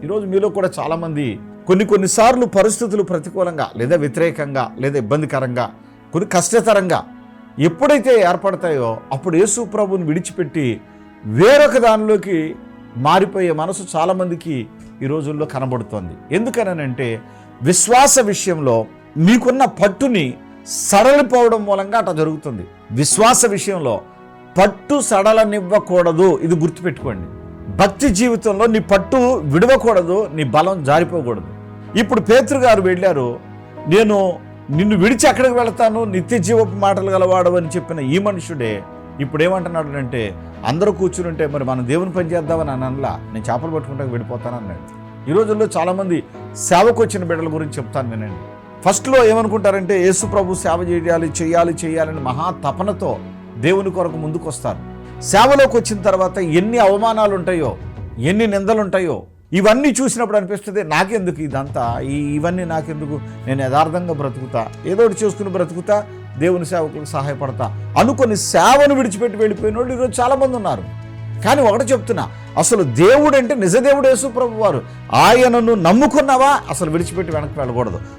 ఈరోజు మీలో కూడా చాలామంది కొన్నిసార్లు పరిస్థితులు ప్రతికూలంగా లేదా వ్యతిరేకంగా లేదా ఇబ్బందికరంగా కొన్ని కష్టతరంగా ఎప్పుడైతే ఏర్పడతాయో అప్పుడు యేసు ప్రభువుని విడిచిపెట్టి వేరొక దానిలోకి మారిపోయే మనసు చాలామందికి ఈ రోజుల్లో కనబడుతోంది. ఎందుకనంటే విశ్వాస విషయంలో మీకున్న పట్టుని సడలిపోవడం మూలంగా అట్లా జరుగుతుంది. విశ్వాస విషయంలో పట్టు సడలనివ్వకూడదు, ఇది గుర్తుపెట్టుకోండి. భక్తి జీవితంలో నీ పట్టు విడవకూడదు, నీ బలం జారిపోకూడదు. ఇప్పుడు పేతురు గారు వెళ్ళారు, నేను నిన్ను విడిచి ఎక్కడికి వెళతాను, నిత్య జీవపు మాటలు గలవాడు అని చెప్పిన ఈ మనుషుడే ఇప్పుడు ఏమంటున్నాడు అంటే, అందరూ కూర్చుని ఉంటే మరి మనం దేవుని పని చేద్దామని అనలా, నేను చేపలు పట్టుకుంటా వెళ్ళిపోతాను అన్నాడు. ఈ రోజుల్లో చాలామంది సేవకు వచ్చిన బిడ్డల గురించి చెప్తాను వినండి. ఫస్ట్లో ఏమనుకుంటారంటే యేసు ప్రభు సేవ చేయాలని మహా తపనతో దేవుని కొరకు ముందుకు వస్తారు. సేవలోకి వచ్చిన తర్వాత ఎన్ని అవమానాలు ఉంటాయో, ఎన్ని నిందలు ఉంటాయో ఇవన్నీ చూసినప్పుడు అనిపిస్తుంది, నాకెందుకు ఇదంతా, ఇవన్నీ నాకెందుకు, నేను యథార్థంగా బ్రతుకుతా, ఏదో ఒకటి చేసుకుని బ్రతుకుతా, దేవుని సేవకులకు సహాయపడతా అనుకొని సేవను విడిచిపెట్టి వెళ్ళిపోయిన వాళ్ళు ఈరోజు చాలామంది ఉన్నారు. కానీ ఒకటి చెప్తున్నా, అసలు దేవుడు అంటే నిజదేవుడు యేసు ప్రభు వారు, ఆయనను నమ్ముకున్నావా అసలు విడిచిపెట్టి వెనక్కి వెళ్ళకూడదు.